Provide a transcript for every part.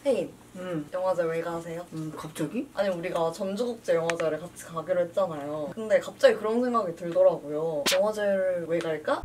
혜인, 영화제 왜 가세요? 갑자기? 아니 우리가 전주국제영화제를 같이 가기로 했잖아요. 근데 갑자기 그런 생각이 들더라고요. 영화제를 왜 갈까?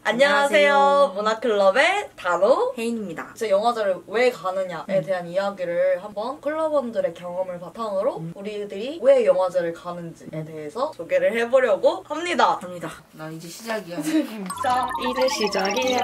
안녕하세요. 문화클럽의 단호 혜인입니다. 제 영화제를 왜 가느냐에 대한 이야기를 한번 클럽원들의 경험을 바탕으로 우리들이 왜 영화제를 가는지에 대해서 소개를 해보려고 합니다. 나 이제 시작이야. 자, 이제 시작이야.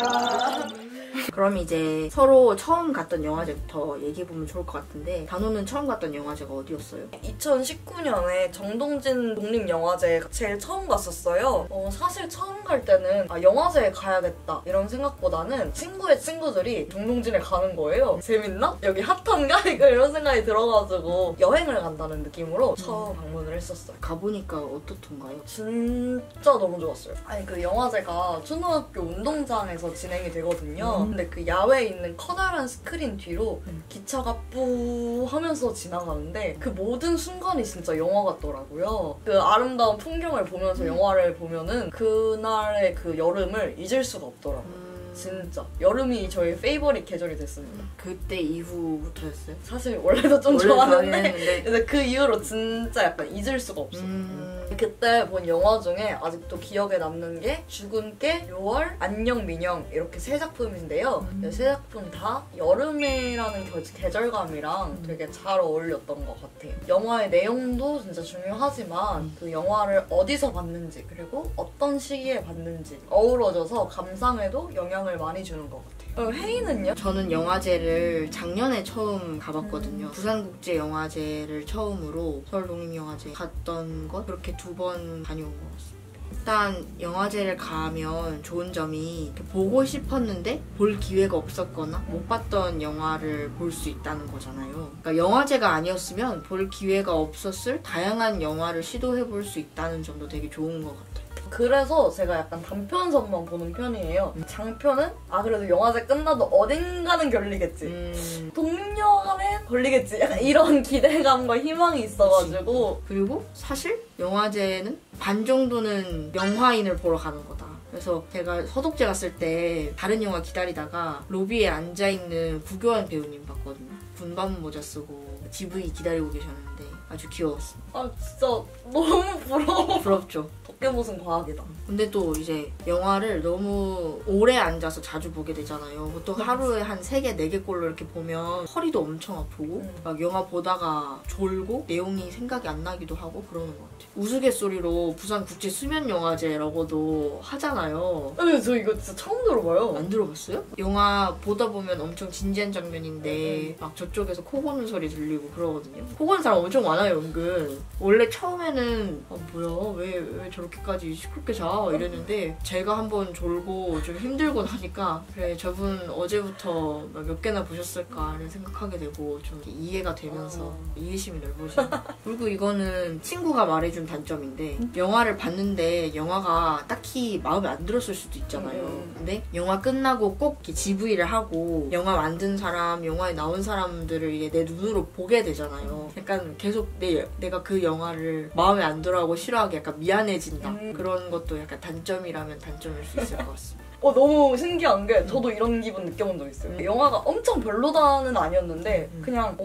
그럼 이제 서로 처음 갔던 영화제부터 얘기해보면 좋을 것 같은데, 단호는 처음 갔던 영화제가 어디였어요? 2019년에 정동진 독립영화제 제일 처음 갔었어요. 사실 처음 갈 때는 영화제에 가야겠다 이런 생각보다는 친구의 친구들이 정동진에 가는 거예요. 재밌나? 여기 핫한가? 이런 생각이 들어가지고 여행을 간다는 느낌으로 처음 방문을 했었어요. 가보니까 어떻던가요? 진짜 너무 좋았어요. 아니 그 영화제가 초등학교 운동장에서 진행이 되거든요. 근데 그 야외에 있는 커다란 스크린 뒤로 기차가 뿌 하면서 지나가는데 그 모든 순간이 진짜 영화 같더라고요. 그 아름다운 풍경을 보면서 영화를 보면은 그날의 그 여름을 잊을 수가 없더라고요. 진짜 여름이 저의 페이버릿 계절이 됐습니다. 그때 이후부터였어요? 사실 원래도 좀 좋아하는데 근데 그 이후로 진짜 약간 잊을 수가 없어요. 그때 본 영화 중에 아직도 기억에 남는 게 죽은 깨, 6월, 안녕 민영 이렇게 세 작품인데요. 세 작품 다 여름이라는 계절감이랑 되게 잘 어울렸던 것 같아요. 영화의 내용도 진짜 중요하지만 그 영화를 어디서 봤는지 그리고 어떤 시기에 봤는지 어우러져서 감상에도 영향을 많이 주는 것 같아요. 혜인은요? 저는 영화제를 작년에 처음 가봤거든요. 부산국제영화제를 처음으로 서울독립영화제 갔던 것 그렇게 2번 다녀온 것 같습니다. 일단 영화제를 가면 좋은 점이 보고 싶었는데 볼 기회가 없었거나 못 봤던 영화를 볼 수 있다는 거잖아요. 그러니까 영화제가 아니었으면 볼 기회가 없었을 다양한 영화를 시도해볼 수 있다는 점도 되게 좋은 것 같아요. 그래서 제가 약간 단편선만 보는 편이에요. 장편은 그래도 영화제 끝나도 어딘가는 걸리겠지. 독립영화관에 걸리겠지. 약간 이런 기대감과 희망이 있어가지고. 그리고 사실 영화제는 반 정도는 영화인을 보러 가는 거다. 그래서 제가 서독제 갔을 때 다른 영화 기다리다가 로비에 앉아있는 구교환 배우님 봤거든요. 군밤 모자 쓰고 GV 기다리고 계셨는데 아주 귀여웠어요. 진짜 너무 부러워. 부럽죠? 덕계무슨 과학이다. 근데 또 이제 영화를 너무 오래 앉아서 자주 보게 되잖아요. 보통 하루에 한 3개, 4개꼴로 이렇게 보면 허리도 엄청 아프고 막 영화 보다가 졸고 내용이 생각이 안 나기도 하고 그러는 것 같아요. 우스갯소리로 부산국제수면영화제라고도 하잖아요. 근데 저 이거 진짜 처음 들어봐요. 안 들어봤어요? 영화 보다 보면 엄청 진지한 장면인데 막 저쪽에서 코 고는 소리 들리고 그러거든요. 코 고는 사람 엄청 많아요, 은근. 원래 처음에는 뭐야 왜 저렇게까지 시끄럽게 자 이랬는데 제가 한번 졸고 좀 힘들고 나니까 그래 저분 어제부터 몇 개나 보셨을까를 생각하게 되고 좀 이해가 되면서 이해심이 넓어지는. 그리고 이거는 친구가 말해준 단점인데 영화를 봤는데 영화가 딱히 마음에 안 들었을 수도 있잖아요. 근데 영화 끝나고 꼭 이렇게 GV를 하고 영화 만든 사람, 영화에 나온 사람들을 이게 내 눈으로 보게 되잖아요. 약간 계속 내가 그 영화를 마음에 안 들어하고 싫어하게 약간 미안해진다. 그런 것도 약간 단점이라면 단점일 수 있을 것 같습니다. 너무 신기한 게 저도 이런 기분 느껴본 적 있어요. 영화가 엄청 별로다는 아니었는데 그냥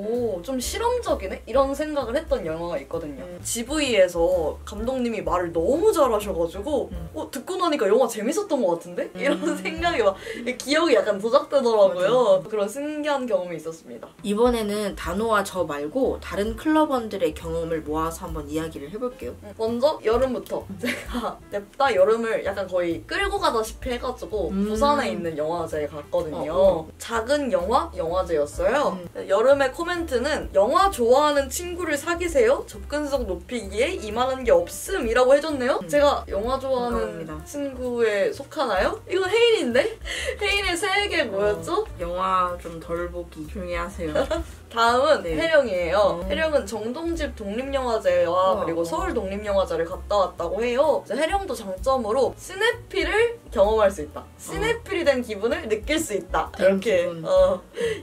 좀 실험적이네? 이런 생각을 했던 영화가 있거든요. GV에서 감독님이 말을 너무 잘하셔가지고 듣고 나니까 영화 재밌었던 것 같은데? 이런 생각이 막 기억이 약간 도작되더라고요. 그런 신기한 경험이 있었습니다. 이번에는 단호와 저 말고 다른 클럽원들의 경험을 모아서 한번 이야기를 해볼게요. 먼저 여름부터 제가 냅다 여름을 약간 거의 끌고 가다시피 해가지고 부산에 있는 영화제에 갔거든요. 작은 영화제였어요. 여름의 코멘트는 영화 좋아하는 친구를 사귀세요. 접근성 높이기에 이만한 게 없음 이라고 해줬네요. 제가 영화 좋아하는 친구에 속하나요? 이건 혜인인데? 혜인의 세 개 뭐였죠? 영화 좀 덜 보기 조용히 하세요. 다음은 네. 혜령이에요. 혜령은 정동집 독립영화제와 그리고 서울 독립영화제를 갔다 왔다고 해요. 혜령도 장점으로 시네필을 경험할 수 있다. 시네필이 된 기분을 느낄 수 있다. 이렇게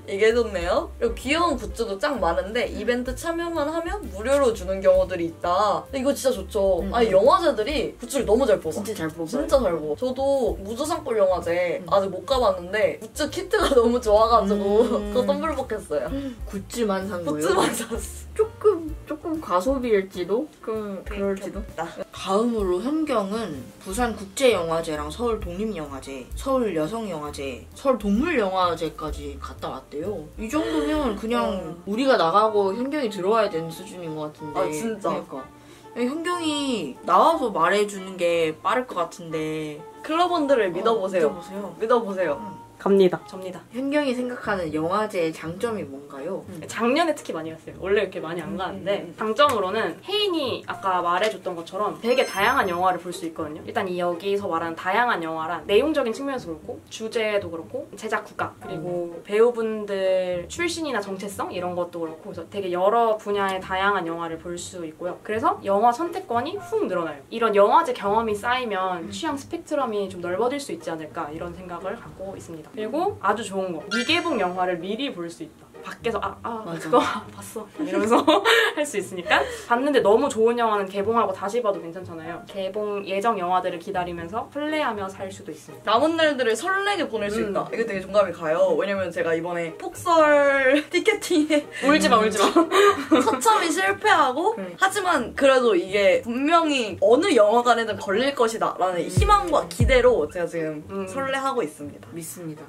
얘기해줬네요. 그리고 귀여운 굿즈도 짱 많은데 이벤트 참여만 하면 무료로 주는 경우들이 있다. 근데 이거 진짜 좋죠. 아니 영화제들이 굿즈를 너무 잘 뽑아. 진짜 잘 뽑아요. 진짜 잘 뽑아. 저도 무주산골 영화제 아직 못 가봤는데 굿즈 키트가 너무 좋아가지고 그거 덤블벅했어요. 굿즈만 산 거예요? 굿즈만 샀어. 조금 과소비일지도? 그럴지도? 다음으로 현경은 부산 국제영화제랑 서울 독립영화제, 서울 여성영화제, 서울 동물영화제까지 갔다 왔대요. 이 정도면 그냥 우리가 나가고 현경이 들어와야 되는 수준인 것 같은데. 아 진짜? 그러니까. 현경이 나와서 말해주는 게 빠를 것 같은데. 클럽원들을 믿어보세요. 믿어보세요. 갑니다. 접니다. 현경이 생각하는 영화제의 장점이 뭔가요? 작년에 특히 많이 갔어요. 원래 이렇게 많이 안 가는데 장점으로는 혜인이 아까 말해줬던 것처럼 되게 다양한 영화를 볼 수 있거든요. 일단 여기서 말하는 다양한 영화란 내용적인 측면에서 그렇고 주제도 그렇고 제작 국가 그리고 배우분들 출신이나 정체성 이런 것도 그렇고 그래서 되게 여러 분야의 다양한 영화를 볼 수 있고요. 그래서 영화 선택권이 훅 늘어나요. 이런 영화제 경험이 쌓이면 취향 스펙트럼이 좀 넓어질 수 있지 않을까 이런 생각을 갖고 있습니다. 그리고 아주 좋은 거 미개봉 영화를 미리 볼 수 있다. 밖에서 맞아. 그거 봤어 이러면서 할 수 있으니까 봤는데 너무 좋은 영화는 개봉하고 다시 봐도 괜찮잖아요. 개봉 예정 영화들을 기다리면서 플레이하며 살 수도 있습니다. 남은 날들을 설레게 보낼 수 있다. 이게 되게 공감이 가요. 왜냐면 제가 이번에 폭설 티켓팅에 울지마 처참히 실패하고 하지만 그래도 이게 분명히 어느 영화관에든 걸릴 것이다 라는 희망과 기대로 제가 지금 설레하고 있습니다. 믿습니다.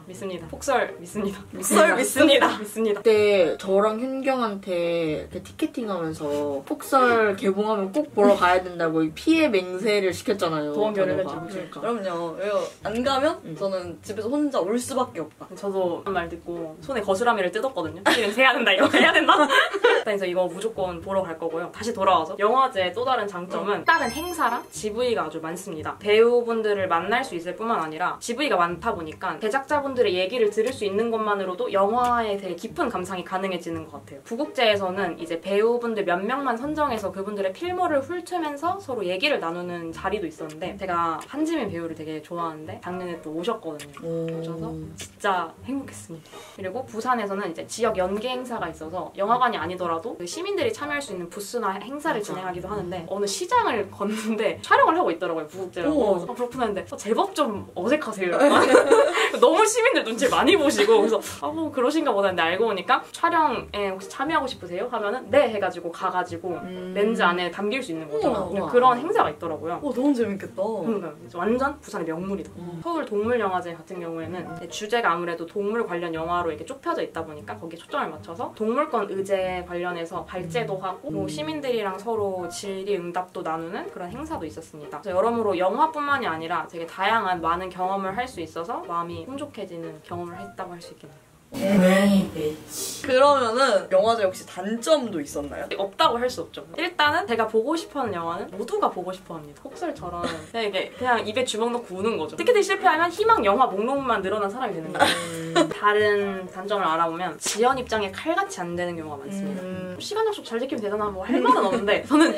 폭설 믿습니다. 폭설 믿습니다. 그때 저랑 현경한테 이렇게 티켓팅하면서 폭설 개봉하면 꼭 보러 가야 된다고 피해 맹세를 시켰잖아요. 도원결을 단어가. 했죠. 그러니까. 그럼요. 안 가면 저는 집에서 혼자 울 수밖에 없다. 저도 한 말 듣고 손에 거스라미를 뜯었거든요. 이런 해야 된다 이거 해야 된다. 그래서 이거 무조건 보러 갈 거고요. 다시 돌아와서 영화제의 또 다른 장점은 다른 행사랑 GV가 아주 많습니다. 배우분들을 만날 수 있을 뿐만 아니라 GV가 많다 보니까 제작자분들의 얘기를 들을 수 있는 것만으로도 영화에 되게 깊은 감상이 가능해지는 것 같아요. 부국제에서는 이제 배우분들 몇 명만 선정해서 그분들의 필모를 훑으면서 서로 얘기를 나누는 자리도 있었는데 제가 한지민 배우를 되게 좋아하는데 작년에 또 오셨거든요. 오셔서 진짜 행복했습니다. 그리고 부산에서는 이제 지역 연계 행사가 있어서 영화관이 아니더라도 그 시민들이 참여할 수 있는 부스나 행사를 진행하기도 하는데 어느 시장을 걷는데 촬영을 하고 있더라고요. 부국제라고. 그렇구나 했는데 제법 좀 어색하세요. 너무 시민들 눈치를 많이 보시고 그래서 뭐 그러신가 보다 했는데 알고 보니까 촬영에 혹시 참여하고 싶으세요? 하면은 네 해가지고 가가지고 렌즈 안에 담길 수 있는 거죠. 그런 행사가 있더라고요. 너무 재밌겠다. 완전 부산의 명물이다. 서울 동물영화제 같은 경우에는 주제가 아무래도 동물 관련 영화로 이렇게 좁혀져 있다 보니까 거기에 초점을 맞춰서 동물권 의제 관련해서 발제도 하고 시민들이랑 서로 질의응답도 나누는 그런 행사도 있었습니다. 그래서 여러모로 영화뿐만이 아니라 되게 다양한 많은 경험을 할 수 있어서 마음이 풍족해지는 경험을 했다고 할 수 있겠네요. 고양이 배치. 그러면은 영화제 혹시 단점도 있었나요? 없다고 할 수 없죠. 일단은 제가 보고 싶어하는 영화는 모두가 보고 싶어합니다. 폭설처럼 그냥 이게 그냥 입에 주먹 넣고 우는 거죠. 티켓팅 실패하면 희망 영화 목록만 늘어난 사람이 되는 거예요. 다른 단점을 알아보면 지연 입장에 칼같이 안 되는 경우가 많습니다. 시간 약속 잘 지키면 되잖아 뭐 할 말은 없는데 저는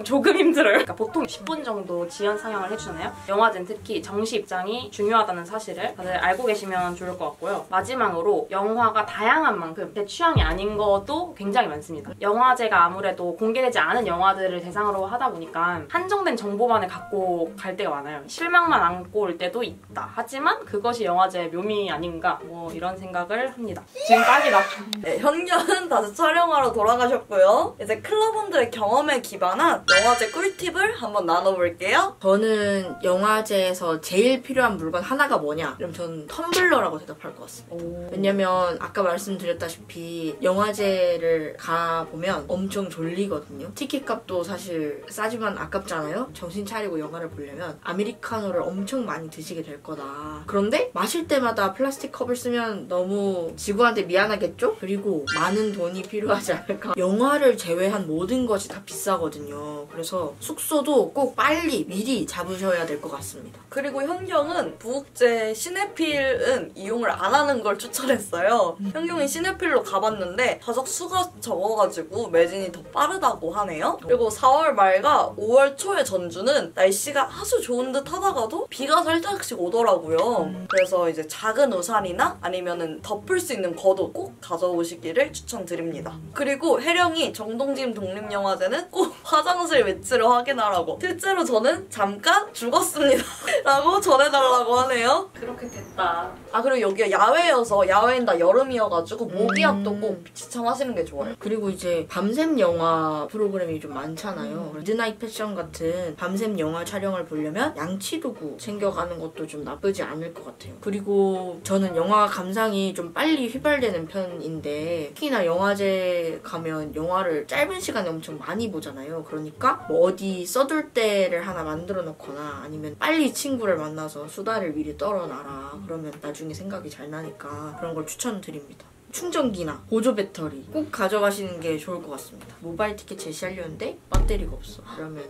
조금 힘들어요. 그러니까 보통 10분 정도 지연 상영을 해주잖아요. 영화제는 특히 정시 입장이 중요하다는 사실을 다들 알고 계시면 좋을 것 같고요. 마지막으로 영화가 다양한 만큼 제 취향이 아닌 것도 굉장히 많습니다. 영화제가 아무래도 공개되지 않은 영화들을 대상으로 하다 보니까 한정된 정보만을 갖고 갈 때가 많아요. 실망만 안고 올 때도 있다. 하지만 그것이 영화제의 묘미 아닌가 뭐 이런 생각을 합니다. 지금 딱이다. 네, 현견은 다시 촬영하러 돌아가셨고요. 이제 클럽원들의 경험에 기반한 영화제 꿀팁을 한번 나눠볼게요. 저는 영화제에서 제일 필요한 물건 하나가 뭐냐? 그럼 저는 텀블러라고 대답할 것 같습니다. 왜냐면 아까 말씀드렸다시피 영화제를 가보면 엄청 졸리거든요. 티켓값도 사실 싸지만 아깝잖아요. 정신 차리고 영화를 보려면 아메리카노를 엄청 많이 드시게 될 거다. 그런데 마실 때마다 플라스틱 컵을 쓰면 너무 지구한테 미안하겠죠? 그리고 많은 돈이 필요하지 않을까? 영화를 제외한 모든 것이 다 비싸거든요. 그래서 숙소도 꼭 빨리 미리 잡으셔야 될 것 같습니다. 그리고 현경은 부국제 시네필은 이용을 안 하는 걸 추천했어요. 했어요. 현경이 시네필로 가봤는데 좌석 수가 적어가지고 매진이 더 빠르다고 하네요. 그리고 4월 말과 5월 초의 전주는 날씨가 아주 좋은 듯 하다가도 비가 살짝씩 오더라고요. 그래서 이제 작은 우산이나 아니면은 덮을 수 있는 겉옷 꼭 가져오시기를 추천드립니다. 그리고 혜령이 정동진 독립영화제는 꼭 화장실 위치를 확인하라고. 실제로 저는 잠깐 죽었습니다. 라고 전해달라고 하네요. 그렇게 됐다. 아 그리고 여기가 야외여서 야외는 다 여름이어가지고 모기압도 꼭 지참하시는 게 좋아요. 그리고 이제 밤샘 영화 프로그램이 좀 많잖아요. 미드나잇 패션 같은 밤샘 영화 촬영을 보려면 양치도구 챙겨가는 것도 좀 나쁘지 않을 것 같아요. 그리고 저는 영화 감상이 좀 빨리 휘발되는 편인데 특히나 영화제 가면 영화를 짧은 시간에 엄청 많이 보잖아요. 그러니까 뭐 어디 써둘 때를 하나 만들어 놓거나 아니면 빨리 친구를 만나서 수다를 미리 떨어놔라. 그러면 나중에 생각이 잘 나니까 그런 걸 추천드립니다. 충전기나 보조 배터리 꼭 가져가시는 게 좋을 것 같습니다. 모바일 티켓 제시하려는데 배터리가 없어. 그러면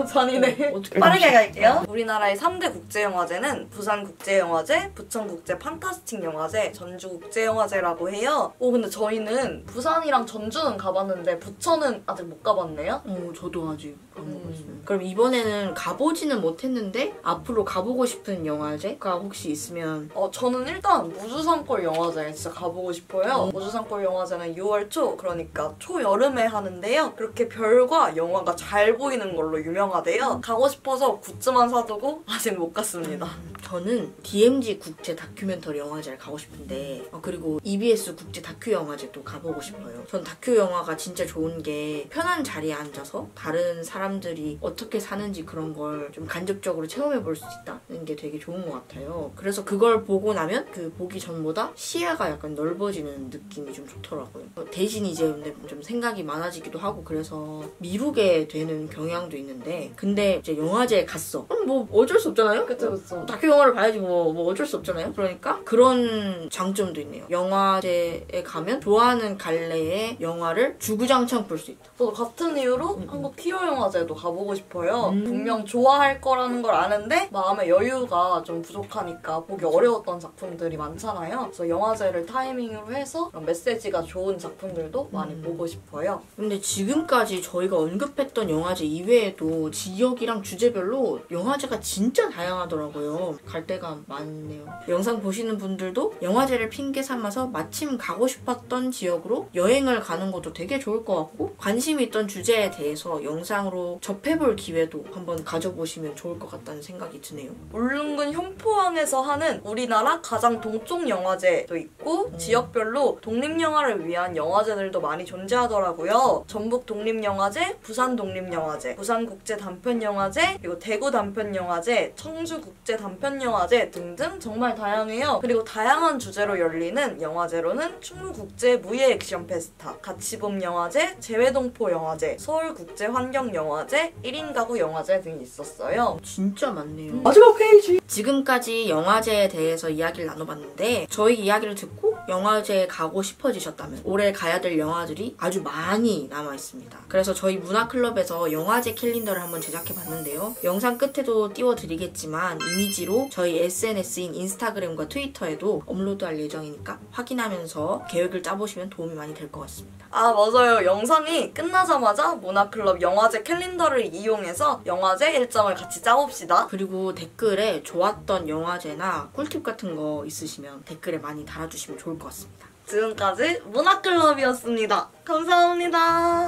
잔이네. 어떻게 빠르게 갈게요. 우리나라의 3대 국제영화제는 부산국제영화제, 부천국제 판타스틱 영화제, 전주국제영화제라고 해요. 근데 저희는 부산이랑 전주는 가봤는데 부천은 아직 못 가봤네요. 저도 아직 안 가봤어요. 그럼 이번에는 가보지는 못했는데 앞으로 가보고 싶은 영화제가 혹시 있으면 저는 일단 무주산골 영화제에 진짜 가보고 싶어요. 무주산골 영화제는 6월 초, 그러니까 초여름에 하는데요. 그렇게 별과 영화가 잘 보이는 걸로 유명하대요. 가고 싶어서 굿즈만 사두고 아직 못 갔습니다. 저는 DMZ 국제 다큐멘터리 영화제를 가고 싶은데 그리고 EBS 국제 다큐 영화제도 가보고 싶어요. 전 다큐 영화가 진짜 좋은 게 편한 자리에 앉아서 다른 사람들이 어떻게 사는지 그런 걸 좀 간접적으로 체험해 볼 수 있다는 게 되게 좋은 것 같아요. 그래서 그걸 보고 나면 그 보기 전보다 시야가 약간 넓어지는 느낌이 좀 좋더라고요. 대신 이제 근데 좀 생각이 많아지기도 하고 그래서 미루게 되는 경향도 있는데 근데 이제 영화제에 갔어. 그럼 뭐 어쩔 수 없잖아요? 그쵸. 다큐 영화를 봐야지 뭐 어쩔 수 없잖아요. 그러니까 그런 장점도 있네요. 영화제에 가면 좋아하는 갈래의 영화를 주구장창 볼 수 있다. 저도 같은 이유로 한국 키로 영화제도 가보고 싶어요. 분명 좋아할 거라는 걸 아는데 마음의 여유가 좀 부족하니까 보기 어려웠던 작품들이 많잖아요. 그래서 영화제를 타이밍으로 해서 그런 메시지가 좋은 작품들도 많이 보고 싶어요. 근데 지금까지 저희가 언급했던 영화제 이외에도 지역이랑 주제별로 영화제가 진짜 다양하더라고요. 갈 데가 많네요. 영상 보시는 분들도 영화제를 핑계 삼아서 마침 가고 싶었던 지역으로 여행을 가는 것도 되게 좋을 것 같고 관심 있던 주제에 대해서 영상으로 접해볼 기회도 한번 가져보시면 좋을 것 같다는 생각이 드네요. 울릉군 현포항에서 하는 우리나라 가장 동쪽 영화제도 있고 지역별로 독립영화를 위한 영화제들도 많이 존재하더라고요. 전북 독립영화제, 부산 독립영화제, 부산국제 단편영화제, 그리고 대구 단편영화제, 청주국제 단편영화제 등등 정말 다양해요. 그리고 다양한 주제로 열리는 영화제로는 충무국제 무예 액션 페스타, 가치봄 영화제, 재외동포 영화제, 서울국제 환경영화제, 1인 가구 영화제 등이 있었어요. 진짜 많네요. 마지막 페이지! 지금까지 영화제에 대해서 이야기를 나눠봤는데 저희 이야기를 듣고 영화제에 가고 싶어지셨다면 올해 가야 될 영화들이 아주 많이 남아있습니다. 그래서 저희 문화클럽에서 영화제 캘린더를 한번 제작해봤는데요. 영상 끝에도 띄워드리겠지만 이미지로 저희 SNS인 인스타그램과 트위터에도 업로드할 예정이니까 확인하면서 계획을 짜보시면 도움이 많이 될 것 같습니다. 맞아요. 영상이 끝나자마자 문화클럽 영화제 캘린더를 이용해서 영화제 일정을 같이 짜봅시다. 그리고 댓글에 좋았던 영화제나 꿀팁 같은 거 있으시면 댓글에 많이 달아주시면 좋을 것 같습니다. 지금까지 문화클럽이었습니다. 감사합니다.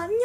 안녕.